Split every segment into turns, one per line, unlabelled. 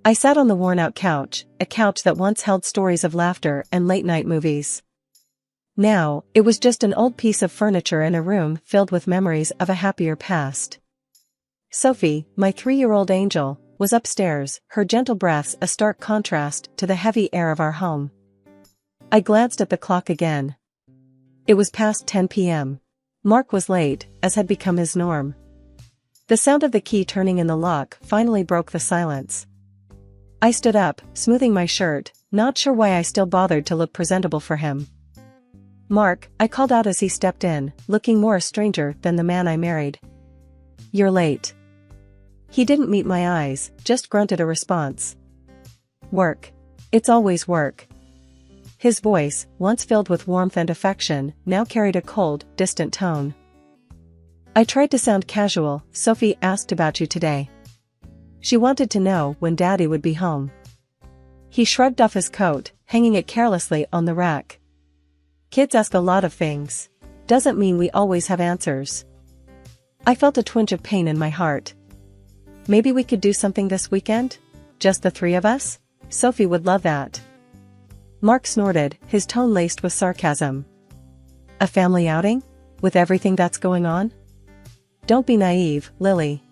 I sat on the worn-out couch, a couch that once held stories of laughter and late-night movies. Now, it was just an old piece of furniture in a room filled with memories of a happier past. Sophie, my 3-year-old angel, was upstairs, her gentle breaths a stark contrast to the heavy air of our home. I glanced at the clock again. It was past 10 p.m. Mark was late, as had become his norm. The sound of the key turning in the lock finally broke the silence. I stood up, smoothing my shirt, not sure why I still bothered to look presentable for him. "Mark," I called out as he stepped in, looking more a stranger than the man I married. "You're late." He didn't meet my eyes, just grunted a response. "Work. It's always work." His voice, once filled with warmth and affection, now carried a cold, distant tone. I tried to sound casual. "Sophie asked about you today. She wanted to know when Daddy would be home." He shrugged off his coat, hanging it carelessly on the rack. "Kids ask a lot of things. Doesn't mean we always have answers." I felt a twinge of pain in my heart. "Maybe we could do something this weekend? Just the 3 of us? Sophie would love that." Mark snorted, his tone laced with sarcasm. "A family outing? With everything that's going on? Don't be naive, Lily."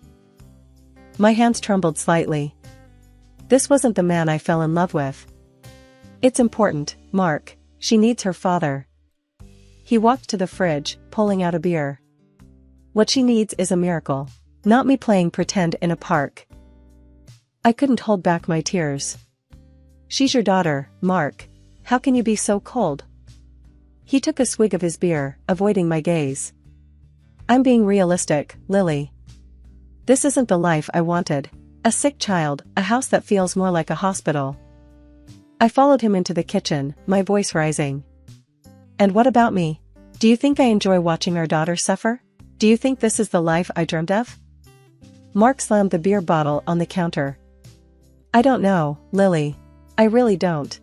My hands trembled slightly. This wasn't the man I fell in love with. "It's important, Mark. She needs her father." He walked to the fridge, pulling out a beer. "What she needs is a miracle. Not me playing pretend in a park." I couldn't hold back my tears. "She's your daughter, Mark. How can you be so cold?" He took a swig of his beer, avoiding my gaze. "I'm being realistic, Lily. This isn't the life I wanted. A sick child, a house that feels more like a hospital." I followed him into the kitchen, my voice rising. "And what about me? Do you think I enjoy watching our daughter suffer? Do you think this is the life I dreamed of?" Mark slammed the beer bottle on the counter. "I don't know, Lily. I really don't.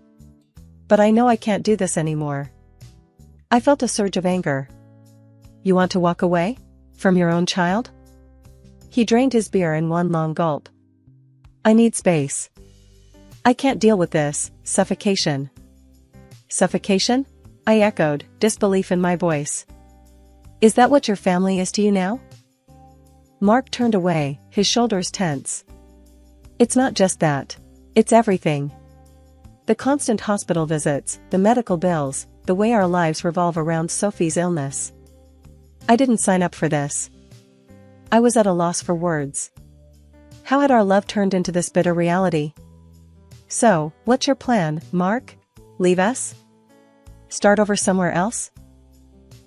But I know I can't do this anymore." I felt a surge of anger. "You want to walk away? From your own child?" He drained his beer in one long gulp. "I need space. I can't deal with this suffocation." "Suffocation?" I echoed, disbelief in my voice. "Is that what your family is to you now?" Mark turned away, his shoulders tense. "It's not just that. It's everything. The constant hospital visits, the medical bills, the way our lives revolve around Sophie's illness. I didn't sign up for this." I was at a loss for words. How had our love turned into this bitter reality? "So, what's your plan, Mark? Leave us? Start over somewhere else?"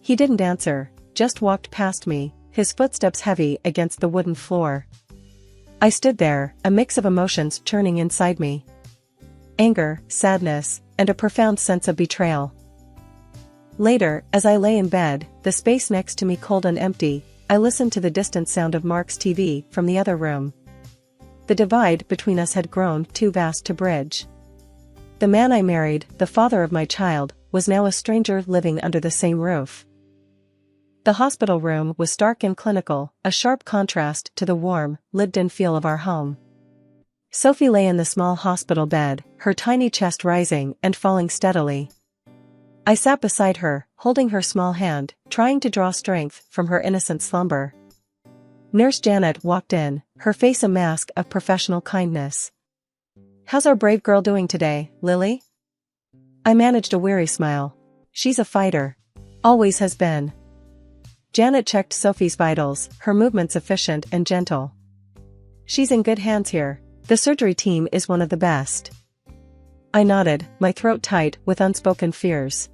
He didn't answer, just walked past me, his footsteps heavy against the wooden floor. I stood there, a mix of emotions churning inside me. Anger, sadness, and a profound sense of betrayal. Later, as I lay in bed, the space next to me cold and empty, I listened to the distant sound of Mark's TV from the other room. The divide between us had grown too vast to bridge. The man I married, the father of my child, was now a stranger living under the same roof. The hospital room was stark and clinical, a sharp contrast to the warm, lived-in feel of our home. Sophie lay in the small hospital bed, her tiny chest rising and falling steadily. I sat beside her, holding her small hand, trying to draw strength from her innocent slumber. Nurse Janet walked in, her face a mask of professional kindness. "How's our brave girl doing today, Lily?" I managed a weary smile. "She's a fighter. Always has been." Janet checked Sophie's vitals, her movements efficient and gentle. "She's in good hands here. The surgery team is one of the best." I nodded, my throat tight with unspoken fears.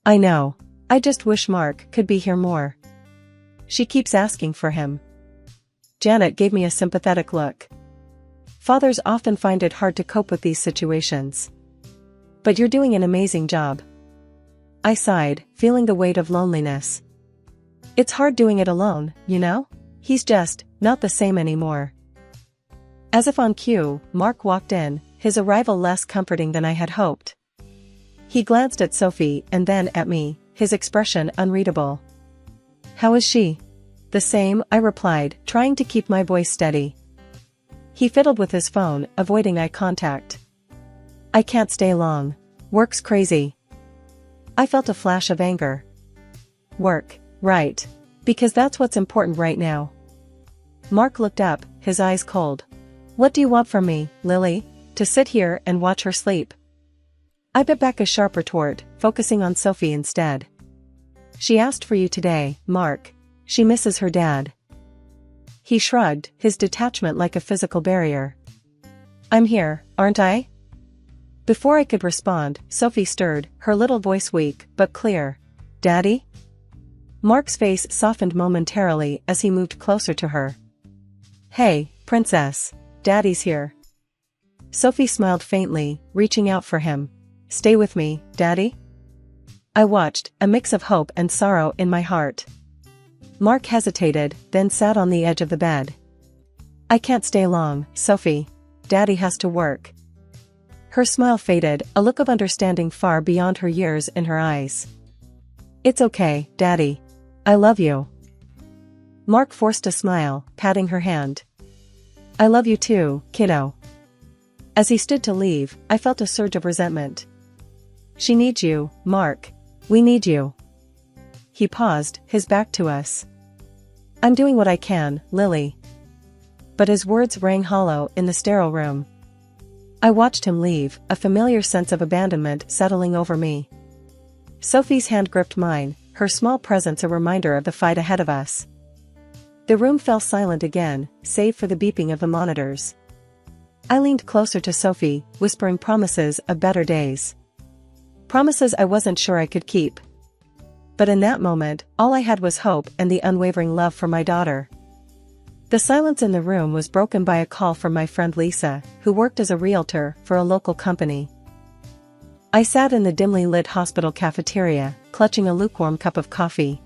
"I know. I just wish Mark could be here more. She keeps asking for him." Janet gave me a sympathetic look. Fathers often find it hard to cope with these situations. "But you're doing an amazing job." I sighed, feeling the weight of loneliness. "It's hard doing it alone, you know? He's just not the same anymore." As if on cue, Mark walked in, his arrival less comforting than I had hoped. He glanced at Sophie and then at me, his expression unreadable. "How is she?" "The same," I replied, trying to keep my voice steady. He fiddled with his phone, avoiding eye contact. I can't stay long. Work's crazy. I felt a flash of anger. Work, right. Because that's what's important right now. Mark looked up, his eyes cold. What do you want from me, Lily? To sit here and watch her sleep? I bit back a sharp retort, focusing on Sophie instead. She asked for you today, Mark. She misses her dad. He shrugged, his detachment like a physical barrier. I'm here, aren't I? Before I could respond, Sophie stirred, her little voice weak but clear. Daddy? Mark's face softened momentarily as he moved closer to her. Hey, princess. Daddy's here. Sophie smiled faintly, reaching out for him. Stay with me, Daddy? I watched, a mix of hope and sorrow in my heart. Mark hesitated, then sat on the edge of the bed. I can't stay long, Sophie. Daddy has to work. Her smile faded, a look of understanding far beyond her years in her eyes. It's okay, Daddy. I love you. Mark forced a smile, patting her hand. I love you too, kiddo. As he stood to leave, I felt a surge of resentment. She needs you, Mark. We need you. He paused, his back to us. I'm doing what I can, Lily. But his words rang hollow in the sterile room. I watched him leave, a familiar sense of abandonment settling over me. Sophie's hand gripped mine, her small presence a reminder of the fight ahead of us. The room fell silent again, save for the beeping of the monitors. I leaned closer to Sophie, whispering promises of better days. Promises I wasn't sure I could keep. But in that moment, all I had was hope and the unwavering love for my daughter. The silence in the room was broken by a call from my friend Lisa, who worked as a realtor for a local company. I sat in the dimly lit hospital cafeteria, clutching a lukewarm cup of coffee.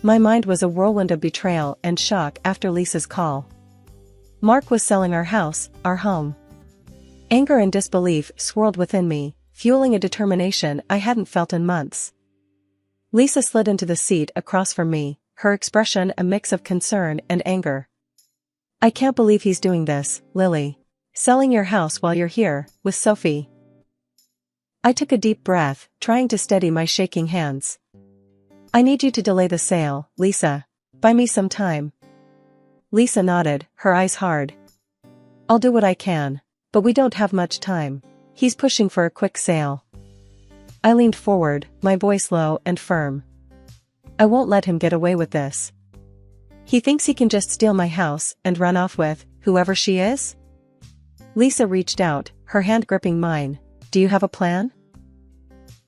My mind was a whirlwind of betrayal and shock after Lisa's call. Mark was selling our house, our home. Anger and disbelief swirled within me, fueling a determination I hadn't felt in months. Lisa slid into the seat across from me, her expression a mix of concern and anger. I can't believe he's doing this, Lily. Selling your house while you're here, with Sophie. I took a deep breath, trying to steady my shaking hands. I need you to delay the sale, Lisa. Buy me some time. Lisa nodded, her eyes hard. I'll do what I can, but we don't have much time. He's pushing for a quick sale. I leaned forward, my voice low and firm. I won't let him get away with this. He thinks he can just steal my house and run off with whoever she is? Lisa reached out, her hand gripping mine. Do you have a plan?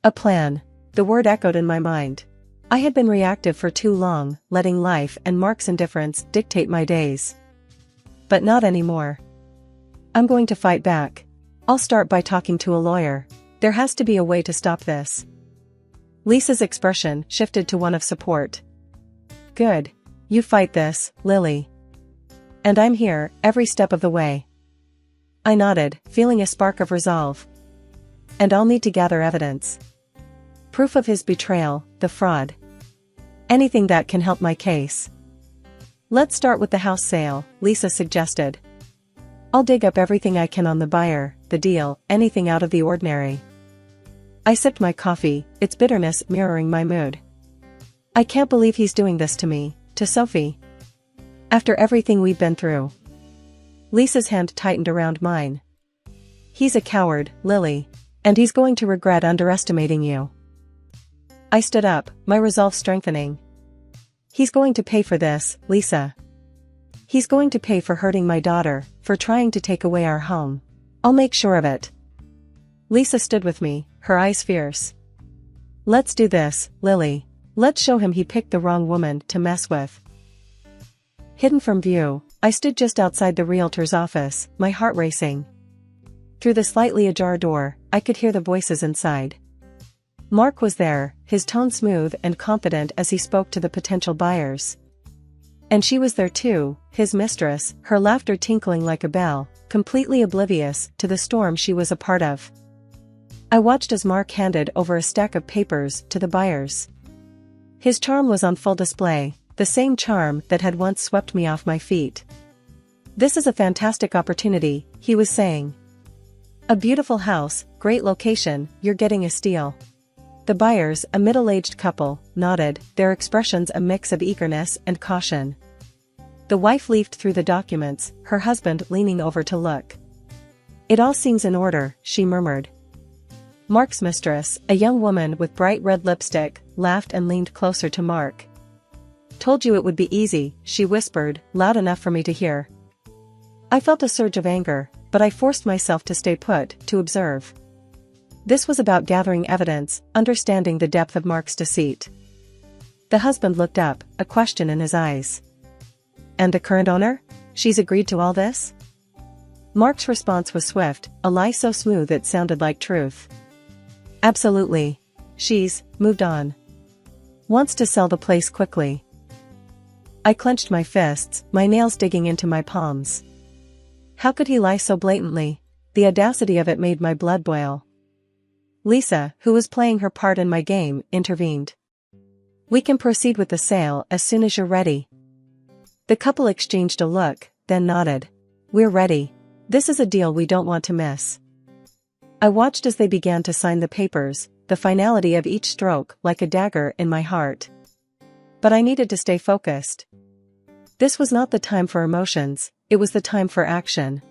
A plan. The word echoed in my mind. I had been reactive for too long, letting life and Mark's indifference dictate my days. But not anymore. I'm going to fight back. I'll start by talking to a lawyer. There has to be a way to stop this. Lisa's expression shifted to one of support. Good. You fight this, Lily. And I'm here, every step of the way. I nodded, feeling a spark of resolve. And I'll need to gather evidence. Proof of his betrayal, the fraud. Anything that can help my case. Let's start with the house sale, Lisa suggested. I'll dig up everything I can on the buyer, the deal, anything out of the ordinary. I sipped my coffee, its bitterness mirroring my mood. I can't believe he's doing this to me, to Sophie. After everything we've been through. Lisa's hand tightened around mine. He's a coward, Lily. And he's going to regret underestimating you. I stood up, my resolve strengthening. He's going to pay for this, Lisa. He's going to pay for hurting my daughter, for trying to take away our home. I'll make sure of it. Lisa stood with me, her eyes fierce. Let's do this, Lily. Let's show him he picked the wrong woman to mess with. Hidden from view, I stood just outside the realtor's office, my heart racing. Through the slightly ajar door, I could hear the voices inside. Mark was there, his tone smooth and confident as he spoke to the potential buyers. And she was there too, his mistress, her laughter tinkling like a bell, completely oblivious to the storm she was a part of. I watched as Mark handed over a stack of papers to the buyers. His charm was on full display, the same charm that had once swept me off my feet. This is a fantastic opportunity, he was saying. A beautiful house, great location, you're getting a steal. The buyers, a middle-aged couple, nodded, their expressions a mix of eagerness and caution. The wife leafed through the documents, her husband leaning over to look. It all seems in order, she murmured. Mark's mistress, a young woman with bright red lipstick, laughed and leaned closer to Mark. Told you it would be easy, she whispered, loud enough for me to hear. I felt a surge of anger, but I forced myself to stay put, to observe. This was about gathering evidence, understanding the depth of Mark's deceit. The husband looked up, a question in his eyes. And the current owner? She's agreed to all this? Mark's response was swift, a lie so smooth it sounded like truth. Absolutely. She's moved on. Wants to sell the place quickly. I clenched my fists, my nails digging into my palms. How could he lie so blatantly? The audacity of it made my blood boil. Lisa, who was playing her part in my game, intervened. We can proceed with the sale as soon as you're ready. The couple exchanged a look, then nodded. We're ready. This is a deal we don't want to miss. I watched as they began to sign the papers, the finality of each stroke like a dagger in my heart. But I needed to stay focused. This was not the time for emotions, it was the time for action.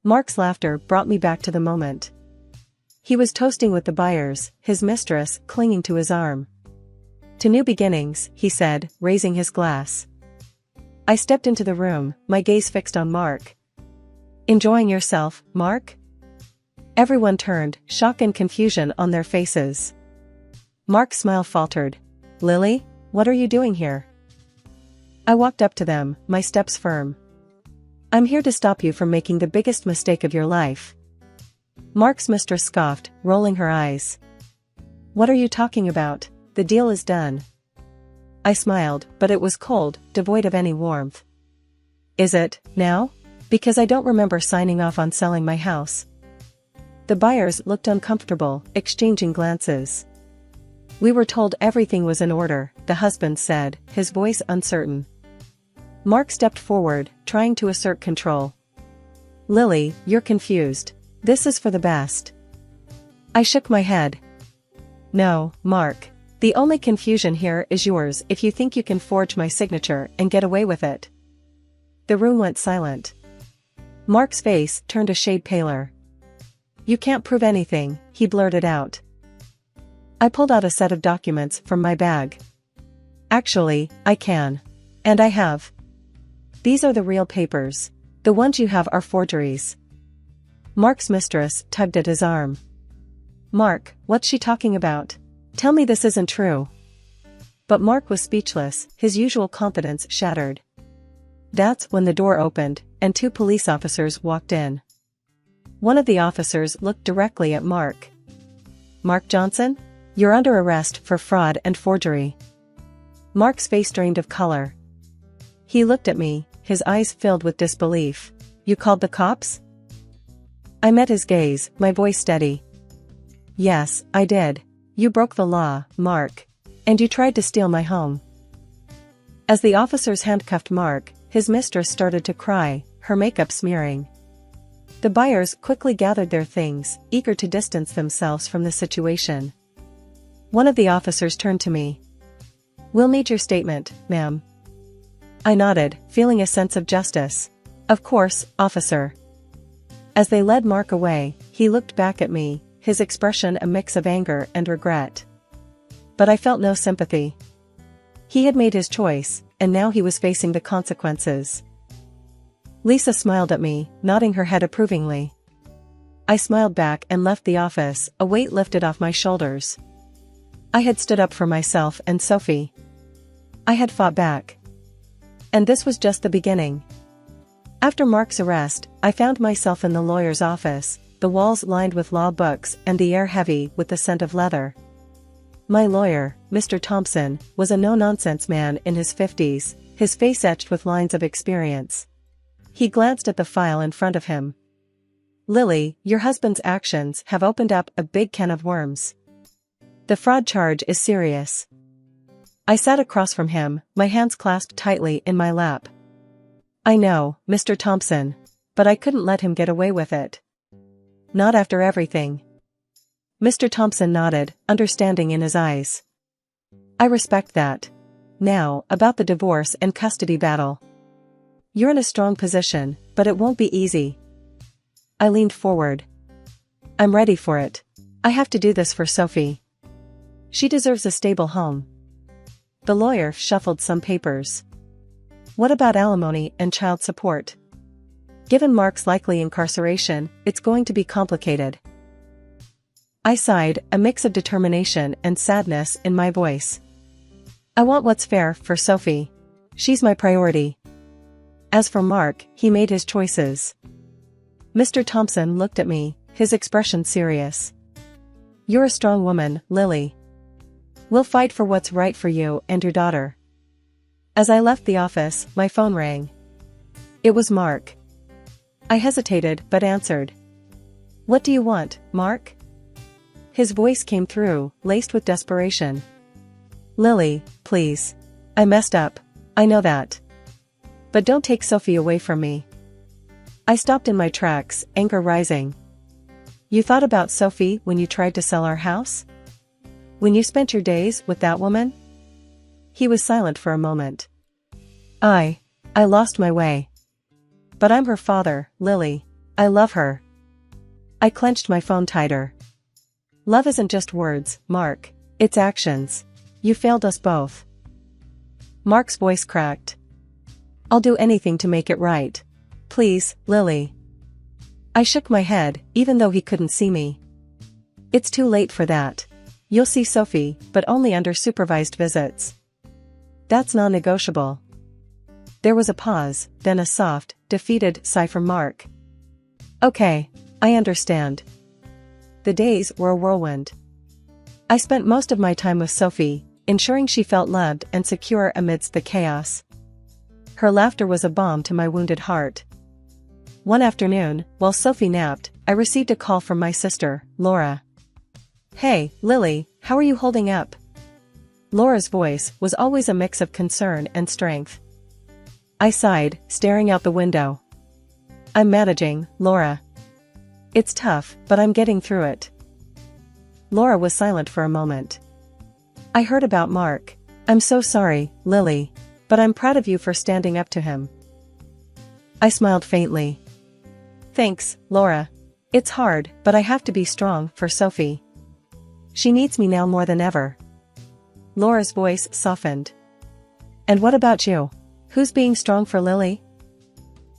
Mark's laughter brought me back to the moment. He was toasting with the buyers, his mistress clinging to his arm. To new beginnings, he said, raising his glass. I stepped into the room, my gaze fixed on Mark. Enjoying yourself, Mark? Everyone turned, shock and confusion on their faces. Mark's smile faltered. Lily, what are you doing here? I walked up to them, my steps firm. I'm here to stop you from making the biggest mistake of your life. Mark's mistress scoffed, rolling her eyes. What are you talking about? The deal is done. I smiled, but it was cold, devoid of any warmth. Is it, now? Because I don't remember signing off on selling my house. The buyers looked uncomfortable, exchanging glances. We were told everything was in order, the husband said, his voice uncertain. Mark stepped forward, trying to assert control. Lily, you're confused. This is for the best. I shook my head. No, Mark. The only confusion here is yours if you think you can forge my signature and get away with it. The room went silent. Mark's face turned a shade paler. You can't prove anything, he blurted out. I pulled out a set of documents from my bag. Actually, I can. And I have. These are the real papers. The ones you have are forgeries. Mark's mistress tugged at his arm. Mark, what's she talking about? Tell me this isn't true. But Mark was speechless, his usual confidence shattered. That's when the door opened, and 2 police officers walked in. One of the officers looked directly at Mark. Mark Johnson? You're under arrest for fraud and forgery. Mark's face drained of color. He looked at me, his eyes filled with disbelief. You called the cops? I met his gaze, my voice steady. Yes, I did. You broke the law, Mark. And you tried to steal my home. As the officers handcuffed Mark, his mistress started to cry, her makeup smearing. The buyers quickly gathered their things, eager to distance themselves from the situation. One of the officers turned to me. We'll need your statement, ma'am. I nodded, feeling a sense of justice. Of course, officer. As they led Mark away, he looked back at me, his expression a mix of anger and regret. But I felt no sympathy. He had made his choice, and now he was facing the consequences. Lisa smiled at me, nodding her head approvingly. I smiled back and left the office, a weight lifted off my shoulders. I had stood up for myself and Sophie. I had fought back. And this was just the beginning. After Mark's arrest, I found myself in the lawyer's office, the walls lined with law books and the air heavy with the scent of leather. My lawyer, Mr. Thompson, was a no-nonsense man in his 50s, his face etched with lines of experience. He glanced at the file in front of him. Lily, your husband's actions have opened up a big can of worms. The fraud charge is serious. I sat across from him, my hands clasped tightly in my lap. I know, Mr. Thompson. But I couldn't let him get away with it. Not after everything. Mr. Thompson nodded, understanding in his eyes. I respect that. Now, about the divorce and custody battle. You're in a strong position, but it won't be easy. I leaned forward. I'm ready for it. I have to do this for Sophie. She deserves a stable home. The lawyer shuffled some papers. What about alimony and child support? Given Mark's likely incarceration, it's going to be complicated. I sighed, a mix of determination and sadness in my voice. I want what's fair for Sophie. She's my priority. As for Mark, he made his choices. Mr. Thompson looked at me, his expression serious. You're a strong woman, Lily. We'll fight for what's right for you and your daughter. As I left the office, my phone rang. It was Mark. I hesitated but answered. What do you want, Mark? His voice came through, laced with desperation. Lily, please. I messed up. I know that. But don't take Sophie away from me. I stopped in my tracks, anger rising. You thought about Sophie when you tried to sell our house? When you spent your days with that woman? He was silent for a moment. I lost my way. But I'm her father, Lily. I love her. I clenched my phone tighter. Love isn't just words, Mark. It's actions. You failed us both. Mark's voice cracked. I'll do anything to make it right. Please, Lily. I shook my head, even though he couldn't see me. It's too late for that. You'll see Sophie, but only under supervised visits. That's non-negotiable. There was a pause, then a soft, defeated sigh from Mark. Okay, I understand. The days were a whirlwind. I spent most of my time with Sophie, ensuring she felt loved and secure amidst the chaos. Her laughter was a balm to my wounded heart. One afternoon, while Sophie napped, I received a call from my sister, Laura. Hey, Lily, how are you holding up? Laura's voice was always a mix of concern and strength. I sighed, staring out the window. I'm managing, Laura. It's tough, but I'm getting through it. Laura was silent for a moment. I heard about Mark. I'm so sorry, Lily. But I'm proud of you for standing up to him. I smiled faintly. Thanks, Laura. It's hard, but I have to be strong for Sophie. She needs me now more than ever. Laura's voice softened. And what about you? Who's being strong for Lily?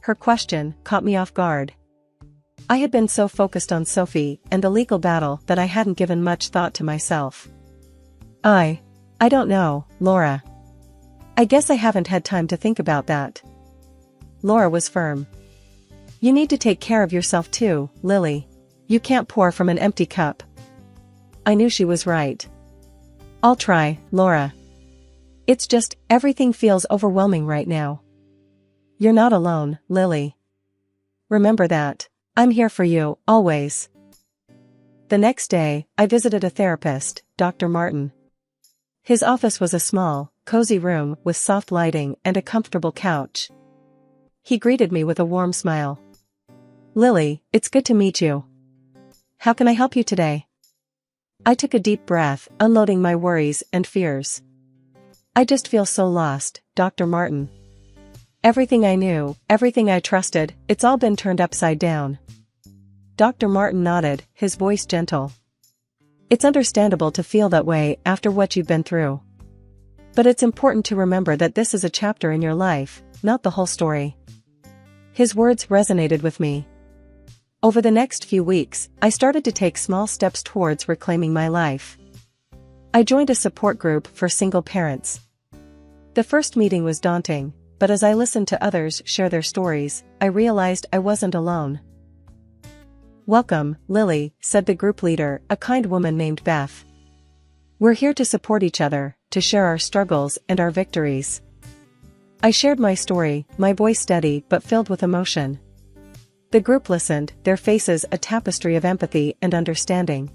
Her question caught me off guard. I had been so focused on Sophie and the legal battle that I hadn't given much thought to myself. I don't know, Laura. I guess I haven't had time to think about that. Laura was firm. You need to take care of yourself too, Lily. You can't pour from an empty cup. I knew she was right. I'll try, Laura. It's just, everything feels overwhelming right now. You're not alone, Lily. Remember that. I'm here for you, always. The next day, I visited a therapist, Dr. Martin. His office was a small, cozy room with soft lighting and a comfortable couch. He greeted me with a warm smile. Lily, it's good to meet you. How can I help you today? I took a deep breath, unloading my worries and fears. I just feel so lost, Dr. Martin. Everything I knew, everything I trusted, it's all been turned upside down. Dr. Martin nodded, his voice gentle. It's understandable to feel that way after what you've been through. But it's important to remember that this is a chapter in your life, not the whole story. His words resonated with me. Over the next few weeks, I started to take small steps towards reclaiming my life. I joined a support group for single parents. The first meeting was daunting, but as I listened to others share their stories, I realized I wasn't alone. Welcome, Lily, said the group leader, a kind woman named Beth. We're here to support each other, to share our struggles and our victories. I shared my story, my voice steady but filled with emotion. The group listened, their faces a tapestry of empathy and understanding.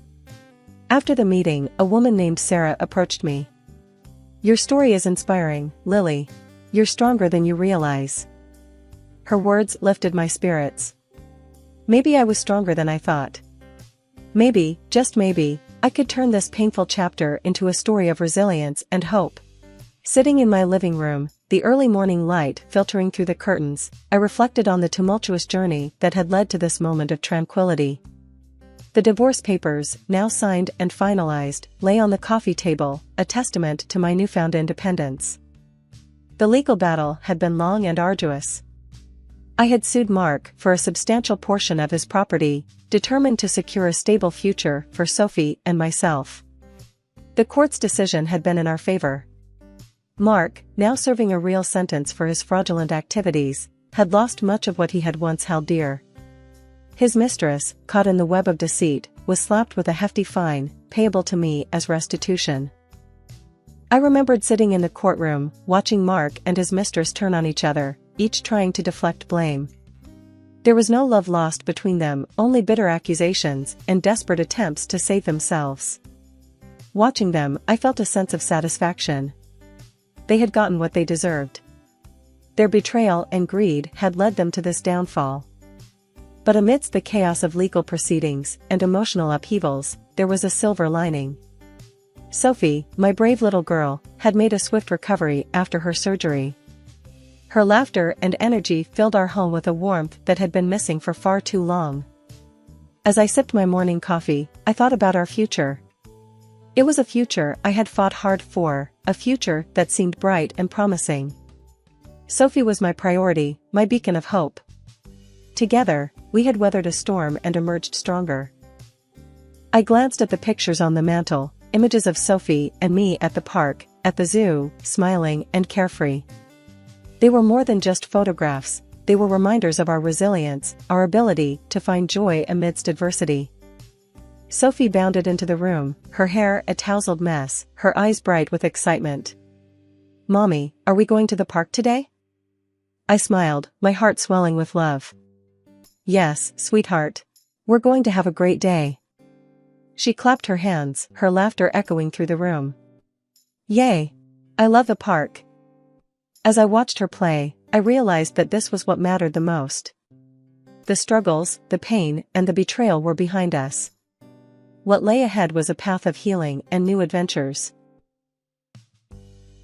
After the meeting, a woman named Sarah approached me. Your story is inspiring, Lily. You're stronger than you realize. Her words lifted my spirits. Maybe I was stronger than I thought. Maybe, just maybe, I could turn this painful chapter into a story of resilience and hope. Sitting in my living room, the early morning light filtering through the curtains, I reflected on the tumultuous journey that had led to this moment of tranquility. The divorce papers, now signed and finalized, lay on the coffee table, a testament to my newfound independence. The legal battle had been long and arduous. I had sued Mark for a substantial portion of his property, determined to secure a stable future for Sophie and myself. The court's decision had been in our favor. Mark, now serving a real sentence for his fraudulent activities, had lost much of what he had once held dear. His mistress, caught in the web of deceit, was slapped with a hefty fine, payable to me as restitution. I remembered sitting in the courtroom, watching Mark and his mistress turn on each other, each trying to deflect blame. There was no love lost between them, only bitter accusations and desperate attempts to save themselves. Watching them, I felt a sense of satisfaction. They had gotten what they deserved. Their betrayal and greed had led them to this downfall. But amidst the chaos of legal proceedings and emotional upheavals, there was a silver lining. Sophie, my brave little girl, had made a swift recovery after her surgery. Her laughter and energy filled our home with a warmth that had been missing for far too long. As I sipped my morning coffee, I thought about our future. It was a future I had fought hard for, a future that seemed bright and promising. Sophie was my priority, my beacon of hope. Together, we had weathered a storm and emerged stronger. I glanced at the pictures on the mantel, images of Sophie and me at the park, at the zoo, smiling and carefree. They were more than just photographs, they were reminders of our resilience, our ability to find joy amidst adversity. Sophie bounded into the room, her hair a tousled mess, her eyes bright with excitement. "Mommy, are we going to the park today?" I smiled, my heart swelling with love. "Yes, sweetheart. We're going to have a great day." She clapped her hands, her laughter echoing through the room. "Yay! I love the park." As I watched her play, I realized that this was what mattered the most. The struggles, the pain, and the betrayal were behind us. What lay ahead was a path of healing and new adventures.